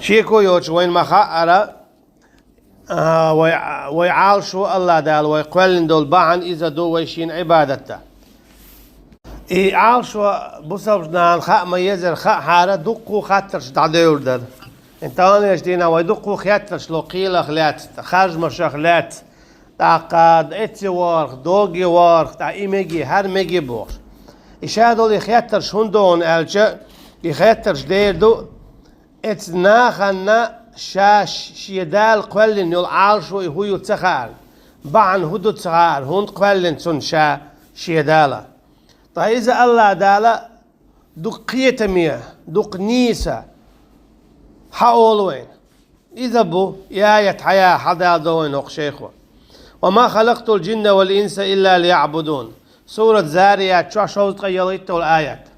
شيكو يوش وين ما خأر ويعالشوا الله دال ويقولن دول بعن إذا دو ويشين عبادته عالشوا بصوبنا خاء ما يزر خاء حارة دقوا خاطرش تعديور در انت انا يشدينا ويدقوا خاطرش لو قيل خلات خارج مش خلات تاقاد اتي وارخ دوغي وارخ تا ايميجي هر ميجي بور إشادو اللي خاطرش هندون الجا يخاطرش دير دو اتناخنا شاش شيدال قولن يول عالشوا هو يتخال بعن هدو تخال هند قولن سن شا شيدالا طيب إذا الله دالا دق قيتمية دق نيسة حاولوين إذا بو يا يتحيا حدا دوين وقشيخو وما خلقت الجن والإنس إلا ليعبدون سورة زاريات شو شو تغيرت الآيات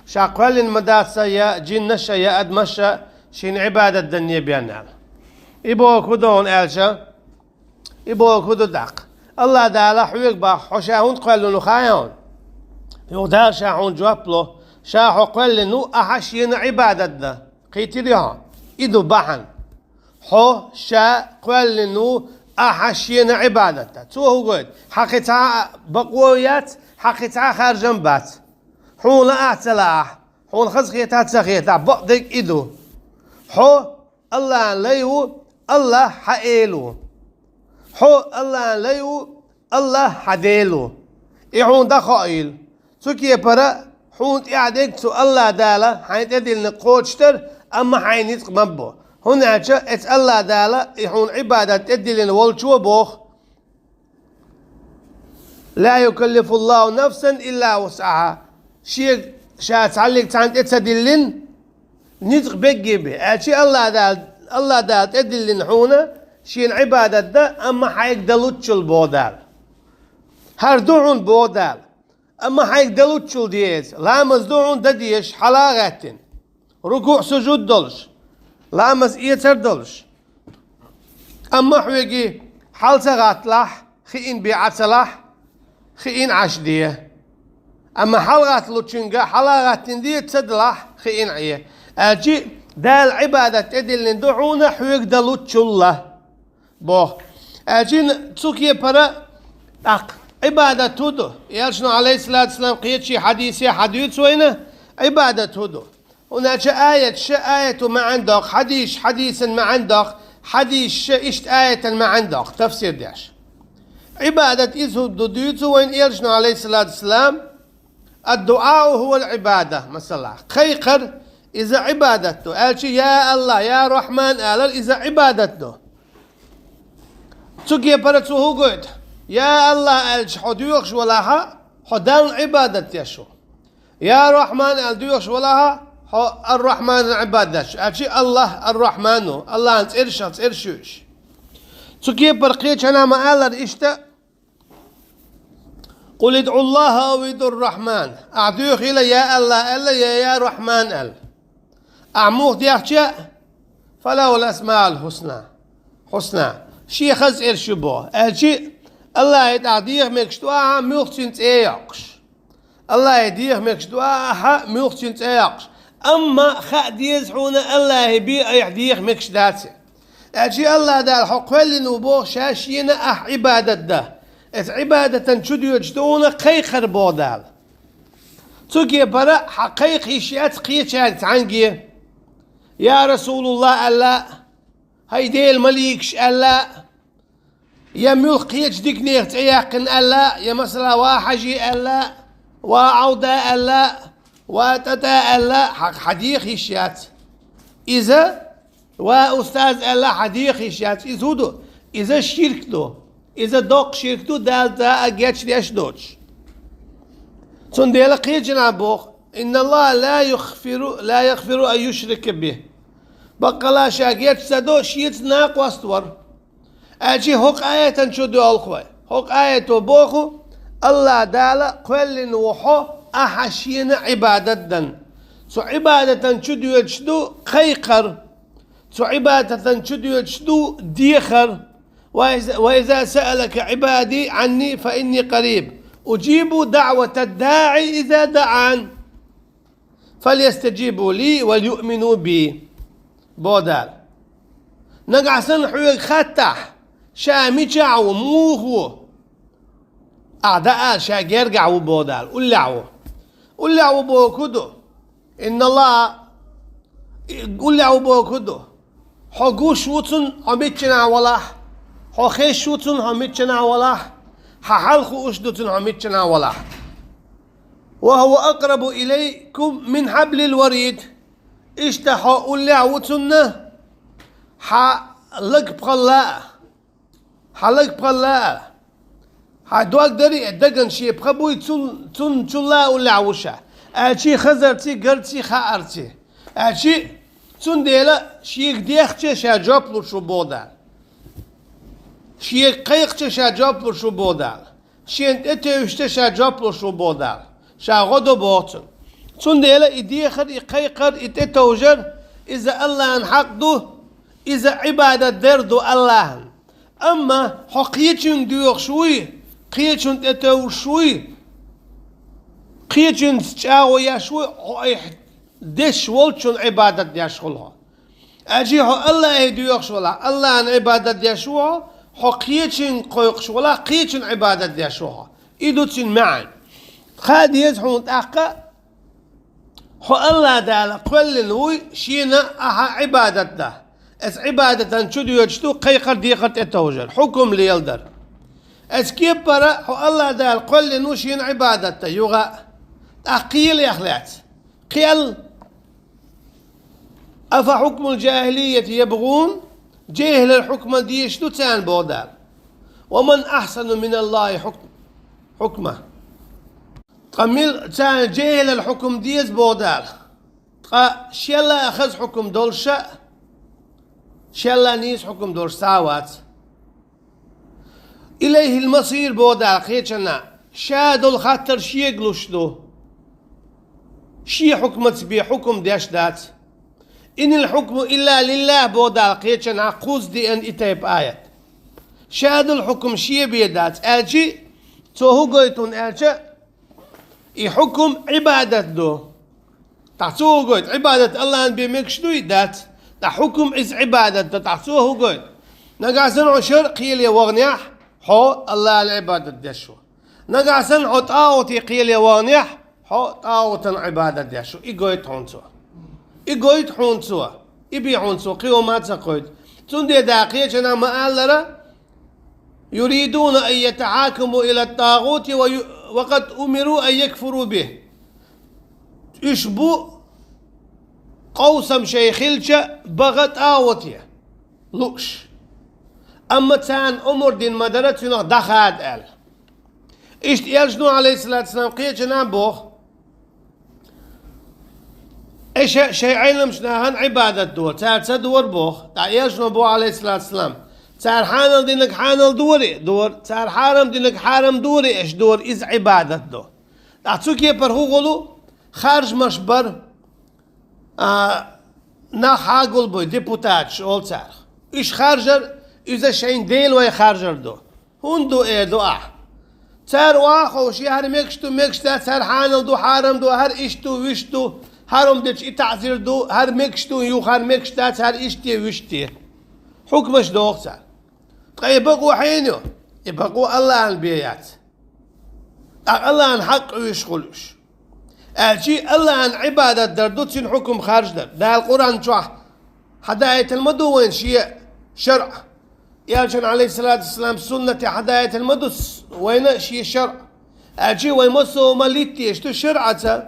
شاقل المداسة يا جنشة يا أدمشة شين عبادة الدنيا بيانا إبو كدون ألشا إبو كدو دق الله دالا حويق با حشاهون قلوا نخايون يودار شاحون جوابلو شاحو قل نو أحشين عبادتنا قيتليها إدو بحن حو شا قل نو أحشين عبادتنا تو هو قد حقيتها بقويات حقيتها خارجن بات حون لا أعتلاح حون خزخيتها تسخيتها بقدك إدو حو الله ليو الله حقيلو حو الله ليو الله حديلو إعون دا خائل سوكي برا حونت إعدك سو الله دالا حين تدل نقوشتر أما حين يتقمبو هناك ات الله دالا يحون عبادة تدل نولشو بوخ لا يكلف الله نفسا إلا وسعها شيء شا تعلق تعند اتدلن نتق بجيبه اشي الله دال تدل نحونا شين عبادة دا أما حيك دلوتشل بودال هردوعون بودال أما حيك دلوتشل ديز لامز دوعون دديش حلاغاتن ركوع سجود دلش لامز إيتر دلش أما حويجي حالتا غاتلح خيين بيعتلح خيين عشدية أما حلغات لوتشنجا حلاغاتن دي تدلح خيين عيه أجي دال عبادة تدل ندعونا حويك دلوتشل الله بوه أجي تسوكي برا عبادة تودو يالشنو عليه الصلاة والسلام قيت شي حديث وينه عبادة تودو هناك آية ما عندك حديثا ما عندك حديث إشت آية ما عندك تفسير داش عبادة إذ دوديتو وين يالشنو عليه الصلاة والسلام الدعاء هو العبادة مثلا خيقر إذا عبادته قال شي يا الله يا رحمن قال إذا عبادته تسوكي برا هو قلت يا الله الش حديوخش ولها حدان عبادة يشو يا رحمن الديوخش ولها الرحمن العبادة أشي الله الرحمن الله أنت إرشوش تسوكي برقيتش أنا ما قال إشتا قل ادعوا الله أو ادعوا الرحمن أعطيوخ إلى يا الله إلا يا رحمن قال أعموخ ديخشا فله الأسماء الحسنى شي خز إرشبو أشي الله يدعيه مكشتوها ميوختين تياقش الله يديه مكشتوها ميوختين تياقش أما خاديز حونا الله يبي يديه مكشتاتي أجي الله دا الحق اللي نبوه شاشينا عبادة ده عبادة شدو يجدونا قيخر بودال توكي برا حقيق هشيات قيتشات عنقي يا رسول الله ألا هيدي المليكش ألا يا ملقيتش ديك نيخت عياقن ألا يا مثلا واحجي ألا وعودة ألا وتتا ألا حديق هشيات إذا وأستاذ ألا حديق هشيات إذا شركتو إذا دوق شركتو دالتا أجيتش ليش دوتش تنديل قيجنا بوخ إن الله لا يغفر أن يشرك به بقلا شاقيت سدو شيت ناق واستور أجي هوك آية شدو الخوي هوك آية بوخو الله دالا قل وحو أحشين عبادة سو عبادة شدو يجدو خيقر سو عبادة شدو يجدو ديخر وإذا سألك عبادي عني فإني قريب أجيب دعوة الداعي إذا دعان فليستجيبوا لي وليؤمنوا بي بودال نقعسن حويق خطح شامي شعو موهو أعداء شاقير قعو بودال قلعو بوكدو إن الله قلعو بوكدو حقوش وطن عميتشنا والله حخيش وطن عميتشنا والله ححلخو أشدوتن عميتشنا والله وهو أقرب إليكم من حبل الوريد اشتحو قلعو وطن حلق بخلا حدوك دري الدقن شي بخبوي تون لا ولا وشا اشي خزرتي قرتي خارتي اشي تون ديلا شي ديختي شا جوبلو شو بودا شي قيقتي شا جوبلو شو بودا شي انت وشت شا جوبلو شو بودا شا غدو بوتن تون ديلا يديخر يقيقر يتوجر اذا الله انحقده اذا عباده دردو الله اما حقيتشن ديوخ شوي قيتشن تتو شوي قيتشن تشاو يا شوي دش ولتشن عبادة يشغلها اجي الله يديوخ شولا الله ان عبادة يشوها قيتشن قيق شولا قيتشن عبادة يشوها ايدوتشن معا خاد يزحون تاقا الله دالا قل نوي شينا اها عبادة ده اس عبادة شدو يجتو قيقر ديقر تتوجر حكم ليلدر اس كيف برا الله دال قل نوشين عبادته يغا أقيل يا أخلات قيل أفحكم الجاهلية يبغون جاهل الحكم دي يشتو تان بودال ومن أحسن من الله حكمه قميل تان جاهل الحكم ديز بودال شيلا أخذ حكم دولشا شلا نيس حكم دور ساوات إليه المصير بودال خيتشنا شادو الخاطر شي يقلوشدو شي حكمت بي حكم ديش دات إن الحكم إلا لله بودال خيتشنا قوز دي أن إتايب آيات شادو الحكم شي بيدات ألجي توهو قويتون ألجي يحكم عبادة دو تعطوه قويت عبادة الله أن بيمكشدو يدات حكم إز عبادة تعصوه قول نقاسن عشر قيل وغنيح حو الله العبادة ديشو نقاسن حو طاوتي قيل وغنيح حو طاوت عبادة ديشو إيقويت حونسوا إيقويت حونسوا إبي حونسوا قيومات سقويت تندي داقية جنا مآلرة يريدون أن يتحاكموا إلى الطاغوت وقد أمروا أن يكفروا به يشبو قوسم شيخلشة بغت آوتيا لوش أما تان أمر دين مدرتنا دخاد آل إشت يلجنو عليه الصلاة والسلام قيا جنان بوخ إيش شيء علم شناهن عبادة دور تار دور بوخ تا يلجنو بو عليه الصلاة والسلام تار حانل دينك حانل دور تار حارم دينك حارم دوري إيش دور إز عبادة دور تعطوك يبرهو غلو خارج مشبر نا حاقل بوي ديبوتات شغل تار إيش خارجر إذا شين ديل وي خارجر دو هندو إيه دو تار واخو شي هر مكشتا تار حانل دو حارم دو هر إشتو وشتو هرم ديش إتعزير دو هر مكشتو يو هر مكشتا تار إشتي وشتي حكمش دو أختار طيب يبقوا حينو يبقوا الله البيات الله عن حق ويشغلوش أشي الله عن عبادة دردوتين حكم خارج ده القرآن شوح حداية المدو وين شيء شرع يالشن عليه الصلاة والسلام سنة حداية المدو وين شيء شرع أشي وين مصو مليتي اشتو شرعته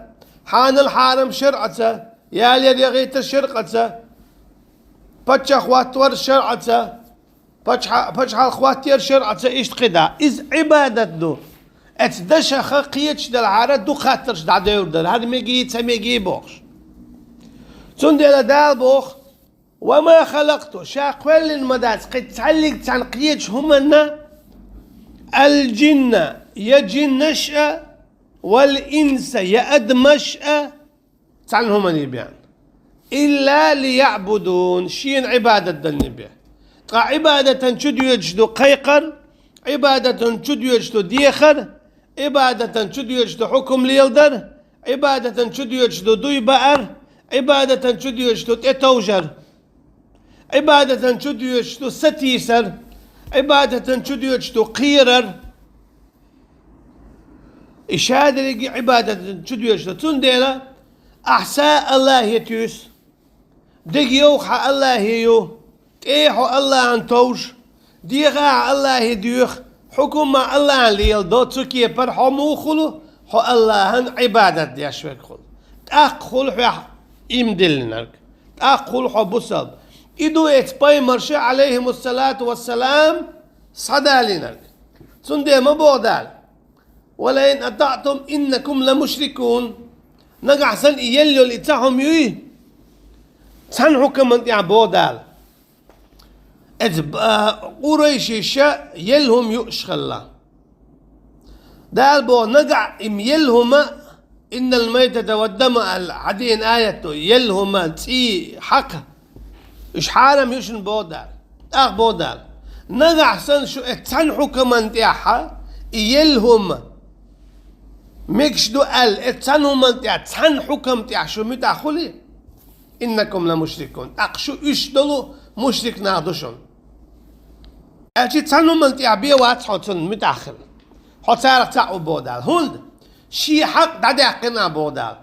حان الحارم شرعته يال يغيت الشرقته بتش اخواتور شرعته بتش اخواتير شرعته اشت قدا إز عبادة دو اتدشخ قيتش دل عارض دو خاطرش دا دور دل هاد ميجي تسميجي بوخش تندل دال بوخ وما خلقته شاقول المداس قد تعلق عن قيتش همنا الجن يجن نشأ والإنس يأد مشأ تعنهم النبيان إلا ليعبدون شين عبادة دلنبيه عبادة شدو يجدو قيقر عبادة شدو يجدو ديخر عبادة شدو يجدو حكم ليلدر عبادة شدو يجدو دوي بقر عبادة شدو يجدو تتوجر عبادة شديوشتو ستيسر عبادة شديوشتو قيرر إشادة عبادة شديوشتو تنديلا أحساء الله يتيوس دقيوخ الله يو تيحو الله أنتوش ديغا الله يديوخ حكم الله ليل دو تسكي بر حمو خلو حو الله عبادة دياشوك خل تأخل حو إمدلنك تأخل حو بصل إدو إتباي مرشي عليهم الصلاة والسلام صدالينك سندي ما بودال ولئن أطعتم إنكم لمشركون نقع سن يليو لإتاهم يوي سن حكم انت بودال قريش يلهم يؤشخ الله دال بو نقع ام يلهما ان الميتة والدم العدين آيته يلهما تي حق اش حارم يشن بودال بودال نقع سن شو اتسن حكم انت يلهم ميكش دو اتسنهم انت اتسن حكم شو متاخلي انكم لمشركون اقشو اش دلو مشرك نادوشون أجي تسانو من تيابيه واتحوتن متأخر حتى تعو بودال هند شي حق دادقنا بودال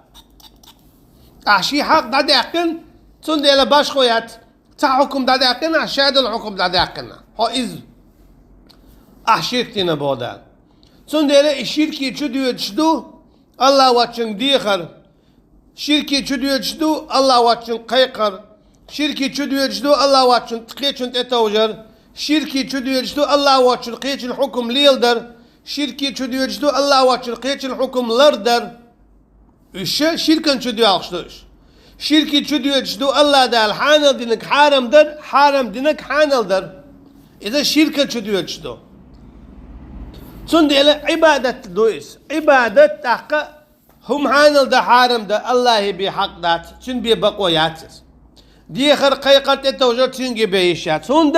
شي حق دادقن تون ديلا باش خويات حكم دادقنا شاد الحكم دادقنا هو إز شركتنا بودال تون ديلا الشركة تشدو تشدو الله واتشن ديخر شركة تشدو تشدو الله واتشن قيقر شركة تشدو تشدو الله واتشن تقيتشن تتوجر شركي شدو يجدو الله واتشل قيتش الحكم ليلدر شركي شدو يجدو الله واتشل قيتش الحكم لردر إيش شركة شدو يعقشتوش شركي شدو يجدو الله دال حانل دينك حارم در حارم دينك حانل در إذا شركة شدو يجدو سند إلى عبادة دويس عبادة تحقق هم حانل دا حارم دا الله بحق دات سن بقوياتس دي خرقيقة التوجد سنجي بيشات سند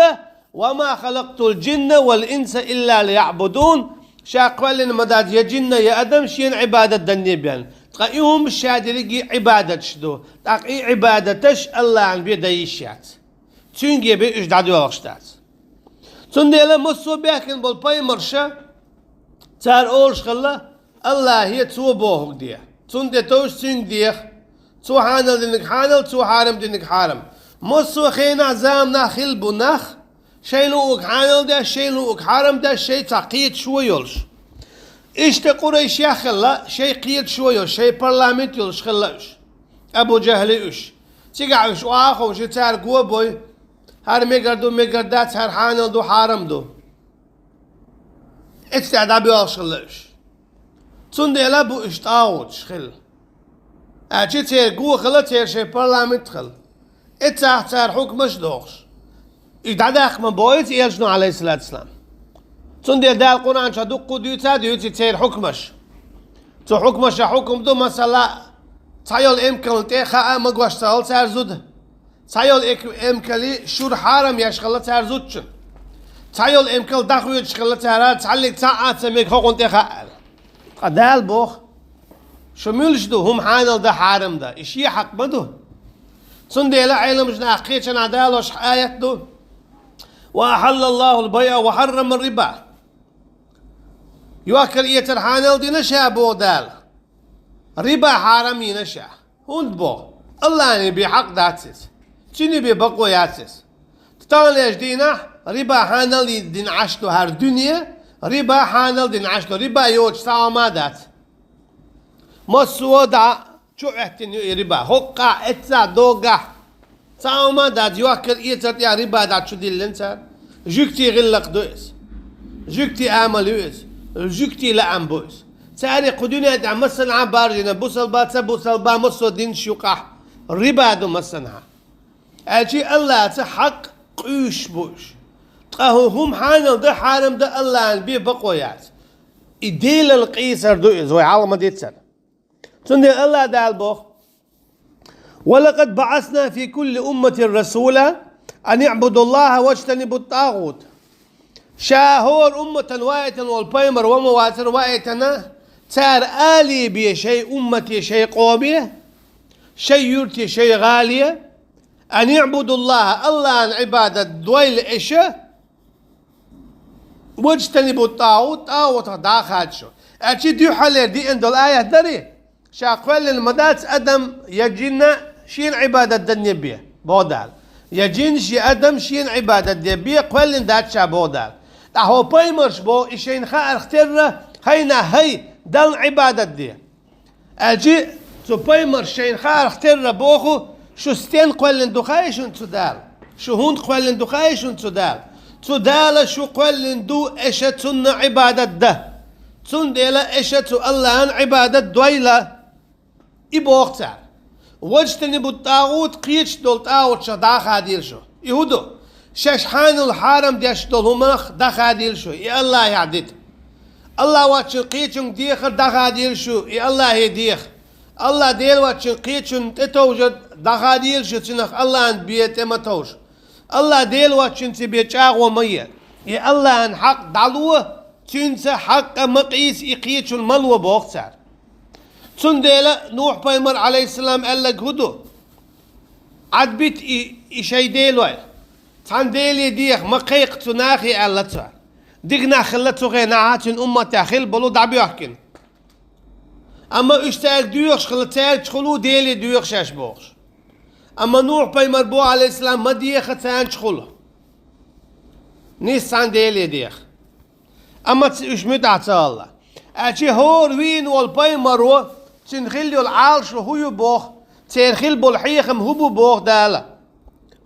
وما خلقت الجن والإنس إلا ليعبدون شاقوالين مداد يا جن يا أدم شين عبادة دنيبيان تقيهم الشادرقي عبادة شدو تقي عبادتش الله عن بيدا يشات تنجي بي إجدادو وغشتات تندي لما مصو بيكن بالباي مرشا تار أولش خلا الله هي تو بوهك ديه تندي توش تنج ديه تو حانل دينك حانل تو حارم دينك حارم مصو خينا زامنا خلبو نخ شيلوك حانل ده شيلوك حرم ده شيء تقيد شويولش إيش تقوليش يا خلا شيء قيد شويولش شيء برلمانت يولش خلاش أبو جهل إيش تيجعش وآخو شيء تار قوة بوي هر مقردات هر حانل دو حرم دو استعداد بيولش خلاش تندي لابو إشتاوش خل أجي تار قوة خلا تار شيء برلمانت خل تار حكمش دوخش إدعاء من بويت يجنو عليه الصلاة والسلام تندي دا القرآن شدق ديوتي تير حكمش تو حكمش حكم دو مثلا تايل إمكان تيخا مقواش تهل تارزود تايل إمكالي شور حرم يشغل تارزودشن تايل إمكال دخو يشغل تارات تعلق تاعات سميك حقن تيخا قدال بوخ شمولش دو هم حانل دا حرم دا إشي حق بدو تندي لا علم جنا قيتشن عدالوش آيات دو وأحل الله البيع وحرم الربا يوكل إيتر حانل دي نشا بودال ربا حرامي نشا هند بو الله نبي حق داتسس تشني بي بقو ياتسس تطالع دينا ربا حانل دين عشتو هر دنيا ربا حانل دين عشتو ربا يوج ساما دات مسودا شو احتني ربا هقا اتسا دوغا ساما دات يوكل إيتر يا ربا دات شو دي اللنسر جوكتي غلق دويس جوكتي آملويس جوكتي لعن بويس ساري قدوني أدع مسنعا بارجنا بوصل با مصو دين شوقح ربا دو مسنعا أجي الله تحق قيش بوش تقاهو هم حانل ده حارم ده الله بيه بقويات إديل القيسر دويس وي عالم ديتسر تندي الله دال بوخ ولقد بعثنا في كل أمة رسولا أن يعبدوا الله واجتنبوا الطاغوت شاهور أمة وايتا والبيمر ومواتر وايتنا تار آلي بي شيء أمتي شيء قوبية شيء يرتي شيء غالية أن يعبدوا الله أن عبادة دويل إشة واجتنبوا الطاغوت طاغوت داخل شو أشي ديو حلي دي عند الآية دري شاقول المدات أدم يجينا شين عبادة الدنيا بودال يجين شي أدم شين عبادة الدنيا قول دات شا بودال هو بايمرش بو إشين خا اختر هينا هي دل عبادة دي أجي تو بايمر شين خا اختر بوخو شو ستين قول دخايشون تدال شو هون قول دخايشون تدال شو قول دو إشتن عبادة ده تون ديلا إشتو الله عن عبادة دويلة إبوختار واجتنبوا الطاغوت قيتش دول طاغوت شا داخل ديل شو يهودو شاشحان الحرم ديش دول همخ داخل ديل شو يا الله يعدد الله واتشن قيتشن ديخر داخل ديل شو يا الله يديخ الله ديل واتشن قيتشن تتوجد داخل ديل شو تنخ الله عن بيت اما توش الله ديل واتشن تبيت شاغ ومية يا الله عن حق دعوه تنسى حق مقيس إقيتش الملوى بوختار تنديلا نوح بايمر عليه السلام قال لك هدو عد بيت إشي ديلوي تان ديلي ديخ مقيق تناخي قال لتوار ديقنا خلتو غي نعاتن أمة تاخل بلو دعبي أحكن أما اشتاق ديوخش خلتاك تخلو ديلي ديوخ شاش بوخش أما نوح بايمر بو عليه السلام ما ديخ تان تخلو نيسان ديلي ديخ أما إيش متعت الله أشي هور وين والبايمرو تنخلي العالش هو بوخ تنخل بالحيخم هو بوخ دالا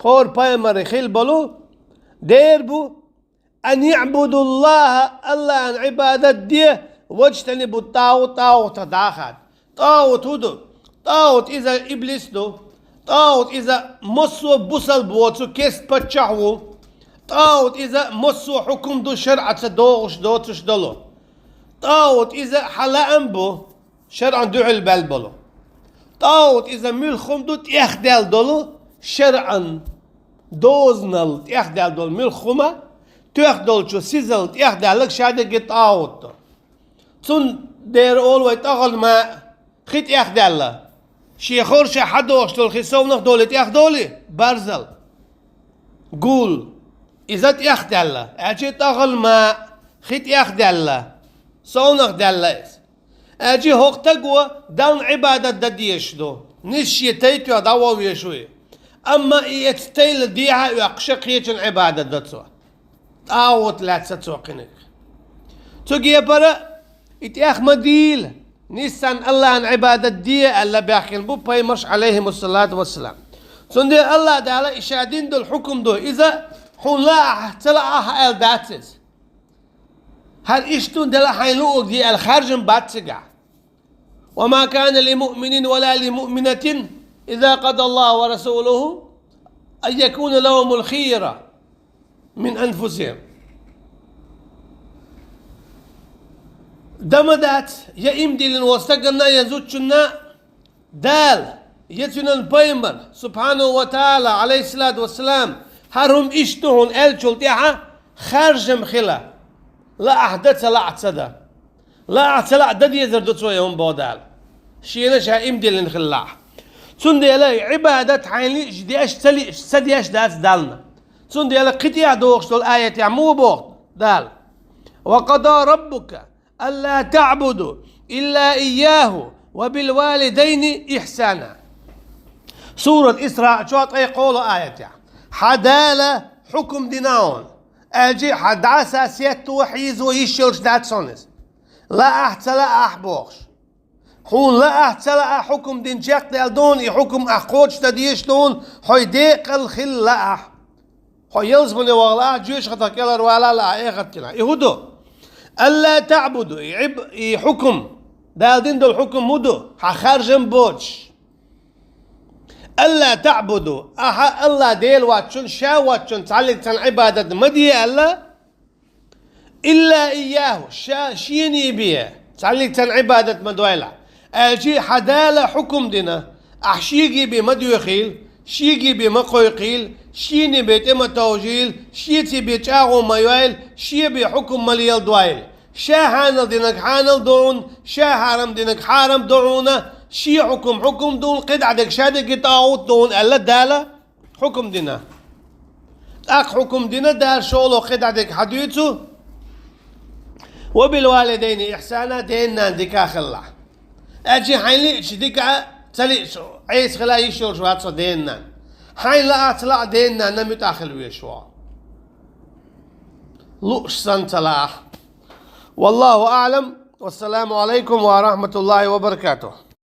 هور بايمر خل بلو ديربو أن يعبدوا الله عن عبادة دي واجتنبوا الطاغوت طاغوت داخل طاغوت هدو طاغوت إذا إبليس دو طاغوت إذا مصو بوصل بوتو كيس بتشعو طاغوت إذا مصو حكم دو شرعة دوغش دو تشدلو طاغوت إذا حلا أنبو شرعا دو البال بلو طاغوت إذا ملخم دو تيخدال دولو شرعا دوزنال تيخدال دول ملخمة تيخدال شو سيزل تيخدال لك شادة جي طاغوت دو تون دير أول ويتاغل ما خيت يخدال له شيخور شا حدوش دول خيسونخ دولي تيخدولي برزل قول إذا تيخدال له أجي تاغل ما خيت يخدال له سونخ دال أجي هوق تقوى دان عبادة دديش دو نش يتيتو دعوة ويشوي أما يتتيل ديها يقشق يتن عبادة دتسوا طاوت لا تسوقنك تجي برا يتأخ مديل نيسان الله عن عبادة دي ألا بيحكين بو بايمرش عليهم الصلاة والسلام سندي الله دالا إشادين دو الحكم دو إذا حون لا تلا أهل داتس هل إشتون دلا حيلوك دي الخارجن باتسقع وما كان لمؤمن ولا لمؤمنة إذا قضى الله ورسوله أن يكون لهم الخيرة من أنفسهم دمدات يا إمدي لنوستقنا يزوجنا دال يتنا البيمر سبحانه وتعالى عليه الصلاة والسلام هرهم إشتهن ألشل تيها خارجم خلا لا أحدث لا أعتدى لا أعتدى دد يزردو شويهم بودال شينا شا إمدي لنخلاه تندي لي عبادة حيني جديش تلي سديش داس دالنا تندي لي قطيع دوغش دول آية مو بوغ دال وقضى ربك ألا تعبدوا إلا إياه وبالوالدين إحسانا سورة إسراء شو يقول آية حدالة حكم ديناون أجي حد عساسيات توحيز ويشيلش دات سونس لا أحتلا أحبوش حون لا أحتلا حكم دين جاك دون حكم أخوش تديش دون حي ديق الخل لا أح حي يلزمني والله جيش خطك يلا ولا لا إيه خطكنا يهودو ألا تعبدوا حكم دال دين دول حكم مدو حخرجن بوش ألا تعبدوا الله ديل واتشن شا واتشن تعلق تن عبادة مدي إلا إياه شيني بيه تعلق تن عبادة مدويلة أجي حدالة حكم دينا أحشيقي بمدو يخيل شيقي بمقو يقيل شيني بيت إما توجيل شيتي بيت آغو ميويل شي بحكم مليال دويل شا حانل دينك حانل دون شا حرم دينك حرم دعونا شي حكم دون قد عدك شادك طاوت دون ألا دالة حكم دينا حكم دينا دار شغله خدعتك حديثه وبالوالدين إحسانا دينا ديكا الله أجي حين ليش ديكا تلي عيس خلا يشور شو هاتصو دينا حين لا أطلع دينا نمت آخر ويشوا لوش سنتلاح والله أعلم والسلام عليكم ورحمة الله وبركاته.